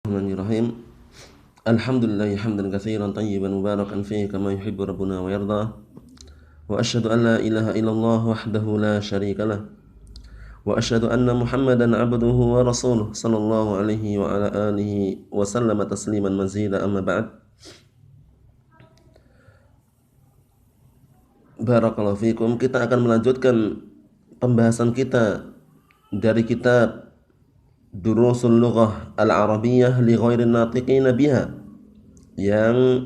Bismillahirrahmanirrahim. Alhamdulillahi hamdan katsiran tayyiban mubarakan fihi kama yuhibbu rabbuna wa yarda. Wa asyhadu an la ilaha illallah wahdahu la syarikalah. Wa asyhadu anna Muhammadan 'abduhu wa rasuluh sallallahu alaihi wa ala alihi wa sallama tasliman mazida amma ba'd. Barakallahu fikum. Kita akan melanjutkan pembahasan kita dari kitab Durusul Lughah Al-Arabiyyah li Ghairin Natiqina Biha, yang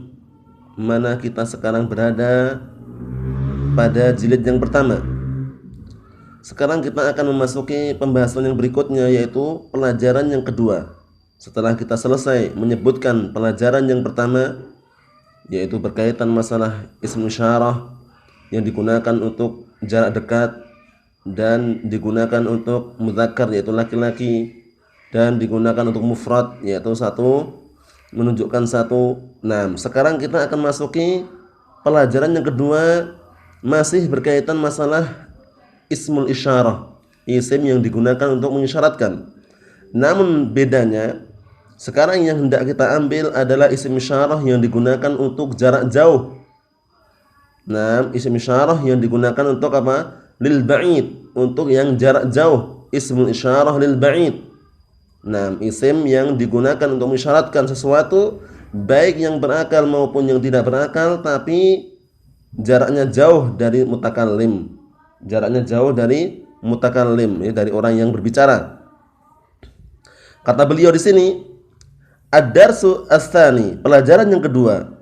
mana kita sekarang berada pada jilid yang pertama. Sekarang kita akan memasuki pembahasan yang berikutnya, yaitu pelajaran yang kedua. Setelah kita selesai menyebutkan pelajaran yang pertama, yaitu berkaitan masalah ism isyarah yang digunakan untuk jarak dekat dan digunakan untuk mudzakkar yaitu laki-laki, dan digunakan untuk mufrad yaitu satu, menunjukkan satu. Nah, sekarang kita akan masuki pelajaran yang kedua, masih berkaitan masalah ismul isyarah, isim yang digunakan untuk mengisyaratkan. Namun bedanya, sekarang yang hendak kita ambil adalah isim isyarah yang digunakan untuk jarak jauh. Nah, isim isyarah yang digunakan untuk apa? Lil ba'id, untuk yang jarak jauh. Ismul isyarah lil ba'id. Nah, isim yang digunakan untuk mengisyaratkan sesuatu, baik yang berakal maupun yang tidak berakal, tapi jaraknya jauh dari mutakallim. Jaraknya jauh dari mutakallim, ya, dari orang yang berbicara. Kata beliau di sini, ad-darsu ats-tsani, pelajaran yang kedua.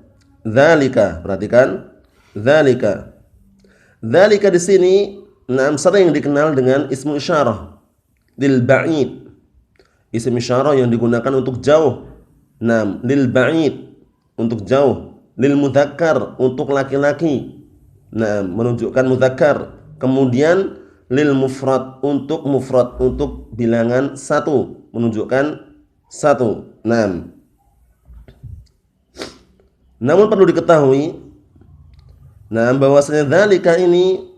Dzalika, perhatikan, dzalika. Dzalika di sini sering dikenal dengan ismu isyarah lil ba'id. Isim isyarah yang digunakan untuk jauh. Lil ba'id, untuk jauh. Lil mudzakkar, untuk laki-laki. Menunjukkan mudzakkar. Kemudian lil mufrad, untuk bilangan satu, menunjukkan satu. Namun perlu diketahui, bahwasanya dzalika ini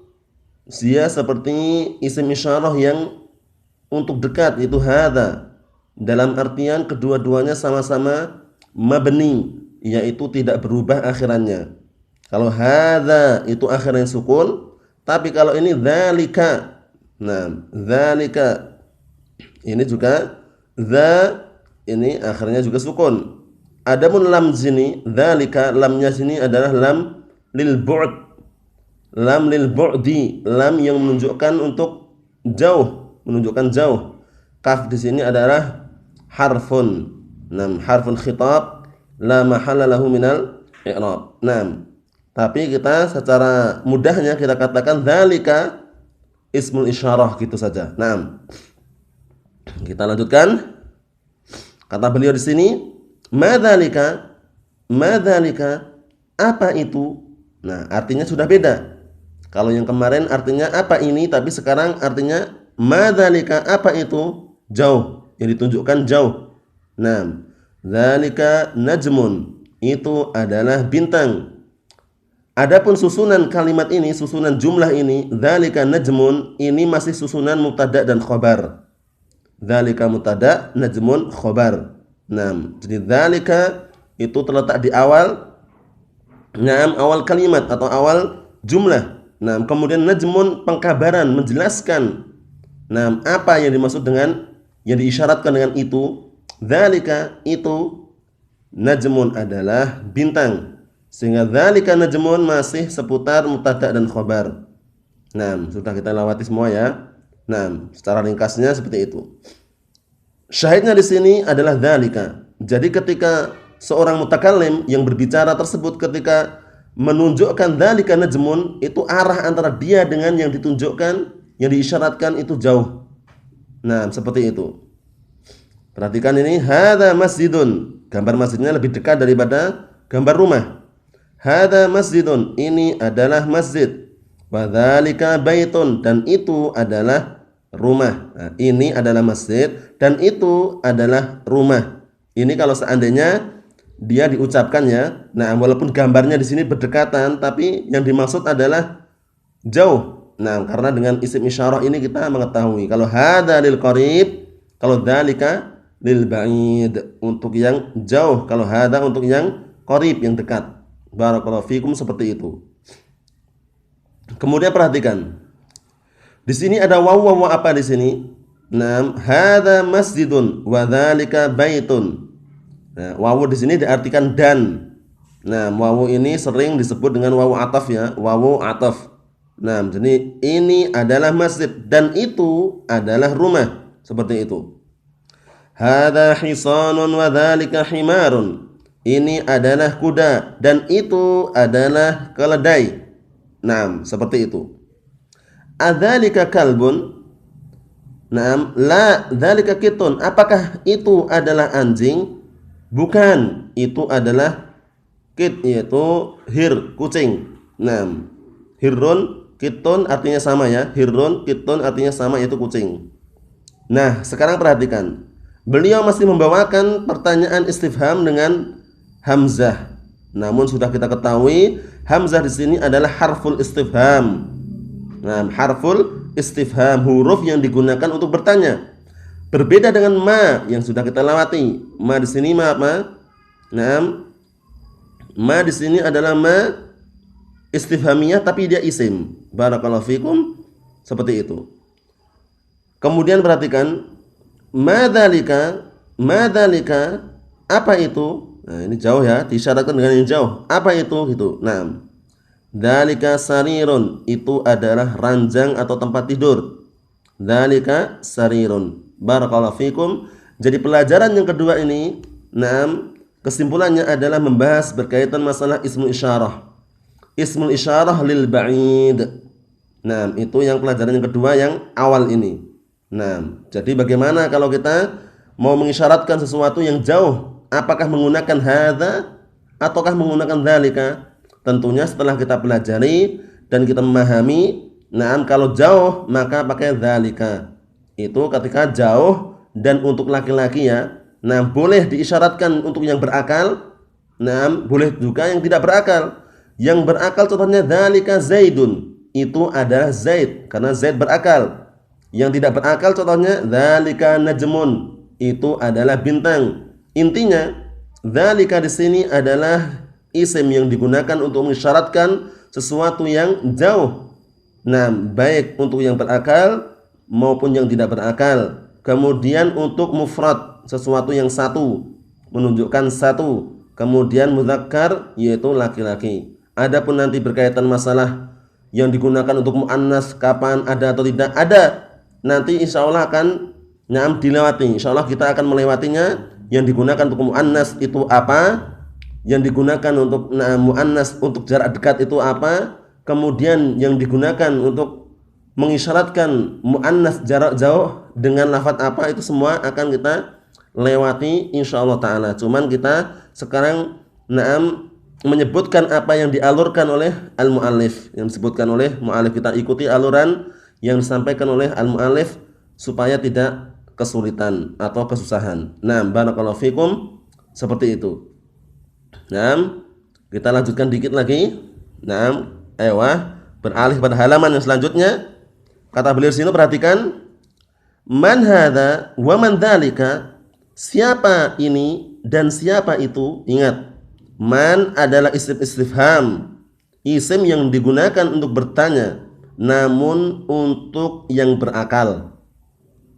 dia seperti isim isyarah yang untuk dekat, yaitu hadza. Dalam artian kedua-duanya sama-sama mabni, yaitu tidak berubah akhirannya. Kalau hadza itu akhirnya sukun, tapi kalau ini dzalika, dzalika ini juga ini akhirnya juga sukun. Adapun lam sini, dzalika, lamnya sini adalah lam lil bu'd. Lam lil bu'di, lam yang menunjukkan untuk jauh, menunjukkan jauh. Kaf di sini adalah harfun, harfun khitab la mahalla lahu minal i'rab. Tapi kita secara mudahnya kita katakan dzalika ismul isyarah, gitu saja. Kita lanjutkan. Kata beliau di sini, madzalika, madzalika, apa itu? Artinya sudah beda. Kalau yang kemarin artinya apa ini, tapi sekarang artinya madzalika, apa itu? Jauh, yang ditunjukkan jauh. Dzalika najmun, itu adalah bintang. Adapun susunan kalimat ini, susunan jumlah ini, dzalika najmun, ini masih susunan mubtada dan khobar. Dzalika mubtada, najmun khobar. Jadi dzalika itu terletak di awal, awal kalimat atau awal jumlah. Kemudian najmun pengkabaran, menjelaskan apa yang dimaksud dengan, yang diisyaratkan dengan itu. Dzalika, itu najmun adalah bintang. Sehingga dzalika najmun masih seputar mubtada dan khobar. Sudah kita lewati semua ya. Secara ringkasnya seperti itu. Syahidnya di sini adalah dzalika. Jadi ketika seorang mutakallim yang berbicara tersebut ketika menunjukkan dzalika najmun, itu arah antara dia dengan yang ditunjukkan, yang diisyaratkan itu jauh. Seperti itu. Perhatikan ini, hadza masjidun. Gambar masjidnya lebih dekat daripada gambar rumah. Hadza masjidun, ini adalah masjid. Wa dzalika baitun, dan itu adalah rumah. Ini adalah masjid dan itu adalah rumah. Ini kalau seandainya dia diucapkannya, walaupun gambarnya di sini berdekatan, tapi yang dimaksud adalah jauh. Karena dengan isim isyarah ini kita mengetahui kalau hadza lil qarib, kalau dzalika lil ba'id, untuk yang jauh. Kalau hada untuk yang qarib, yang dekat. Barakallahu fikum, seperti itu. Kemudian perhatikan. Di sini ada wawu apa di sini? Naam, hada masjidun wa dzalika baitun. Nah, wawu di sini diartikan dan. Nah, wawu ini sering disebut dengan wawu ataf ya, wawu ataf. Nah, jadi ini adalah masjid dan itu adalah rumah, seperti itu. Hada hisanun wa dzalika himarun. Ini adalah kuda dan itu adalah keledai. Nah, seperti itu. Adzalika kalbun? Naam, la dzalika kitun. Apakah itu adalah anjing? Bukan, itu adalah kit, yaitu hir, kucing. Naam. Hirrun, kitun artinya sama ya. Hirrun, kitun artinya sama, yaitu kucing. Nah, sekarang perhatikan. Beliau masih membawakan pertanyaan istifham dengan hamzah. Namun sudah kita ketahui hamzah di sini adalah harful istifham. Nah, harful istifham, huruf yang digunakan untuk bertanya. Berbeda dengan ma yang sudah kita lewati. Ma di sini ma apa? Nah, ma di sini adalah ma istifhamiyah tapi dia isim. Barakallahu fikum, seperti itu. Kemudian perhatikan madzalika, madzalika apa itu? Nah, ini jauh ya, disyaratkan dengan yang jauh. Apa itu? Gitu. Nah, dzalika sarirun, itu adalah ranjang atau tempat tidur. Dzalika sarirun. Barakallahu fikum. Jadi pelajaran yang kedua ini, nah, kesimpulannya adalah membahas berkaitan masalah ismul isyarah. Ismul isyarah lil ba'id. Nah, itu yang pelajaran yang kedua yang awal ini. Nah, jadi bagaimana kalau kita mau mengisyaratkan sesuatu yang jauh? Apakah menggunakan hadza ataukah menggunakan dzalika? Tentunya setelah kita pelajari dan kita memahami, nah kalau jauh maka pakai dzalika. Itu ketika jauh dan untuk laki-laki ya. Nah, boleh diisyaratkan untuk yang berakal. Nah, boleh juga yang tidak berakal. Yang berakal contohnya dzalika zaidun. Itu adalah Zaid karena Zaid berakal. Yang tidak berakal contohnya dzalika najmun. Itu adalah bintang. Intinya dzalika di sini adalah isim yang digunakan untuk mengisyaratkan sesuatu yang jauh. Nah, baik untuk yang berakal maupun yang tidak berakal. Kemudian untuk mufrad, sesuatu yang satu, menunjukkan satu. Kemudian mudzakkar, yaitu laki-laki. Adapun nanti berkaitan masalah yang digunakan untuk muannas, kapan ada atau tidak ada, nanti insya Allah akan dilewati. Insya Allah kita akan melewatinya. Yang digunakan untuk muannas itu apa? Yang digunakan untuk muannas untuk jarak dekat itu apa? Kemudian yang digunakan untuk mengisyaratkan muannas jarak jauh dengan lafaz apa, itu semua akan kita lewati insyaallah taala. Cuman kita sekarang menyebutkan apa yang dialurkan oleh al-muallif, yang disebutkan oleh muallif, kita ikuti aluran yang disampaikan oleh al-muallif supaya tidak kesulitan atau kesusahan. Nah, barakallahu fikum, seperti itu. Nah, kita lanjutkan dikit lagi. Nah, beralih pada halaman yang selanjutnya. Kata beliau sini, perhatikan. Man hadza wa man dzalika. Siapa ini dan siapa itu? Ingat, man adalah isim istifham, isim yang digunakan untuk bertanya, namun untuk yang berakal.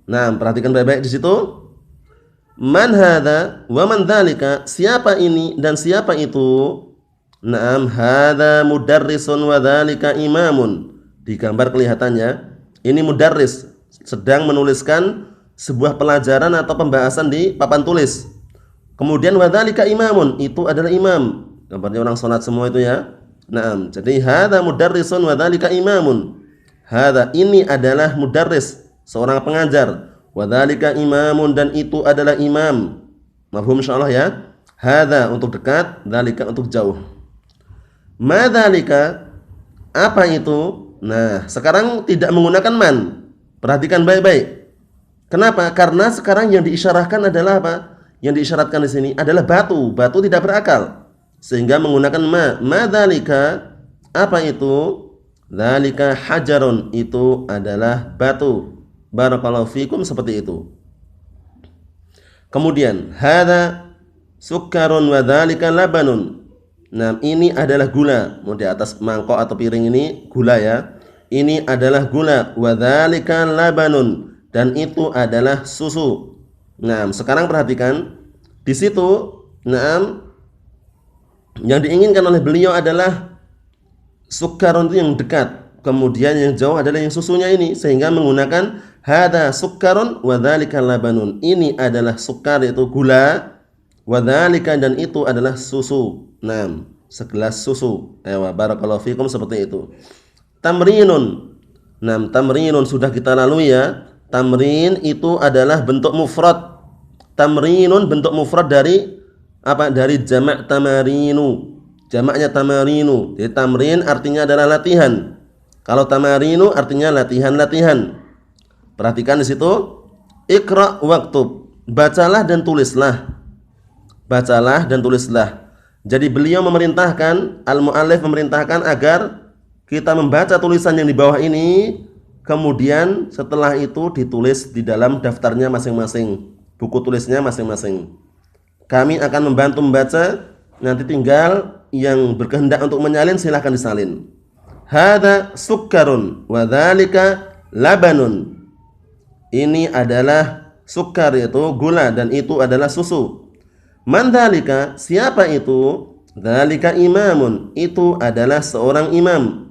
Nah, perhatikan baik-baik di situ. Man hadza wa man dzalika, siapa ini dan siapa itu? Naam, hadza mudarrisun wa dzalika imamun. Di gambar kelihatannya ini mudarris sedang menuliskan sebuah pelajaran atau pembahasan di papan tulis. Kemudian wa dzalika imamun, itu adalah imam. Gambarnya orang salat semua itu ya. Naam, jadi hadza mudarrisun wa dzalika imamun. Hadza, ini adalah mudarris, seorang pengajar. Wa dzalika imamun, dan itu adalah imam. Mafhum insyaallah ya. Hadza untuk dekat, dzalika untuk jauh. Ma dzalika, apa itu? Nah, sekarang tidak menggunakan man. Perhatikan baik-baik. Kenapa? Karena sekarang yang diisyarahkan adalah apa? Yang diisyaratkan di sini adalah batu. Batu tidak berakal. Sehingga menggunakan ma. Ma dzalika, apa itu? Dzalika hajarun, itu adalah batu. Barakallahu fikum, seperti itu. Kemudian hadza sukkarun wa dzalika labanun. Nah, ini adalah gula. Mau di atas mangkok atau piring ini gula ya. Ini adalah gula, wa dzalika labanun, dan itu adalah susu. Nah, sekarang perhatikan di situ. Nah, yang diinginkan oleh beliau adalah sukkarun itu yang dekat, kemudian yang jauh adalah yang susunya ini, sehingga menggunakan hadza sukkarun wa dzalika labanun. Ini adalah sukkar yaitu gula, wa dzalika dan itu adalah susu. Nah, segelas susu. Ewa barakallahu fikum, seperti itu. Tamrinun. Nah, tamrinun sudah kita lalui ya. Tamrin itu adalah bentuk mufrad. Tamrinun bentuk mufrad dari apa? Dari jamak tamarinu. Jamaknya tamarinu. Jadi tamrin artinya adalah latihan. Kalau tamarinu artinya latihan-latihan. Perhatikan di situ. Iqra waktub. Bacalah dan tulislah. Bacalah dan tulislah. Jadi beliau memerintahkan, al-muallif memerintahkan agar kita membaca tulisan yang di bawah ini, kemudian setelah itu ditulis di dalam daftarnya masing-masing, buku tulisnya masing-masing. Kami akan membantu membaca, nanti tinggal yang berkehendak untuk menyalin silahkan disalin. Hadza sukkarun wa dzalika labanun. Ini adalah sukkar yaitu gula dan itu adalah susu. Man dzalika, siapa itu? Dzalika imamun, itu adalah seorang imam.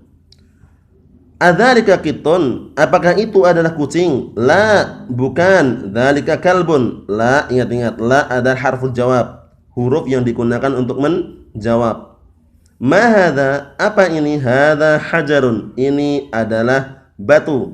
Adzalika kitun, apakah itu adalah kucing? La, bukan. Dzalika kalbun. La, ingat-ingat, la adalah harful jawab, huruf yang digunakan untuk menjawab. Ma hadza, apa ini? Hadza hajarun, ini adalah batu.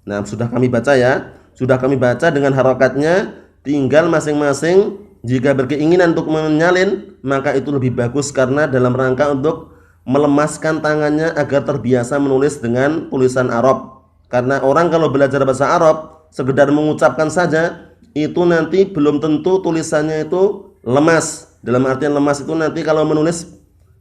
Nah, sudah kami baca ya. Sudah kami baca dengan harokatnya. Tinggal masing-masing jika berkeinginan untuk menyalin, maka itu lebih bagus karena dalam rangka untuk melemaskan tangannya agar terbiasa menulis dengan tulisan Arab. Karena orang kalau belajar bahasa Arab sekedar mengucapkan saja, itu nanti belum tentu tulisannya itu lemas. Dalam artian lemas itu nanti kalau menulis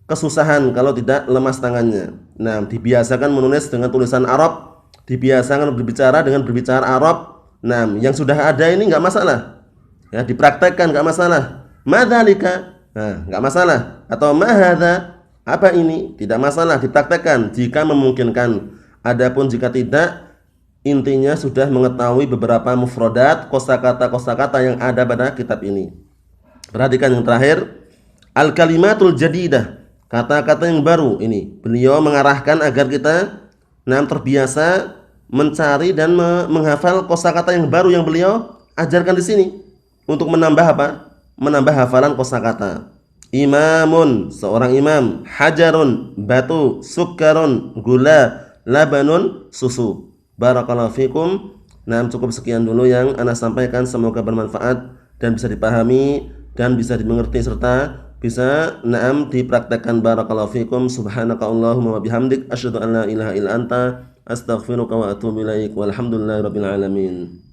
kesusahan kalau tidak lemas tangannya. Nah, dibiasakan menulis dengan tulisan Arab, dibiasakan berbicara dengan berbicara Arab. Nah, yang sudah ada ini enggak masalah. Ya, dipraktekkan enggak masalah. Madzalika, nah, enggak masalah. Atau ma hadza, apa ini? Tidak masalah, dipraktekkan jika memungkinkan. Adapun jika tidak, intinya sudah mengetahui beberapa mufradat, kosakata-kosakata yang ada pada kitab ini. Perhatikan yang terakhir, al-kalimatul jadidah, kata-kata yang baru ini. Beliau mengarahkan agar kita terbiasa mencari dan menghafal kosakata yang baru yang beliau ajarkan di sini untuk menambah apa? Menambah hafalan kosakata. Imamun, seorang imam. Hajarun, batu. Sukkarun, gula. Labanun, susu. Barakallahu fikum. Nah, cukup sekian dulu yang ana sampaikan, semoga bermanfaat dan bisa dipahami dan bisa dimengerti serta bisa dipraktekkan. Barakallahu fikum. Subhanaka Allahumma wa bihamdik, asyhadu an la ilaha illa anta, astaghfiruka wa atubu ilaik. Walhamdulillahirabbil alamin.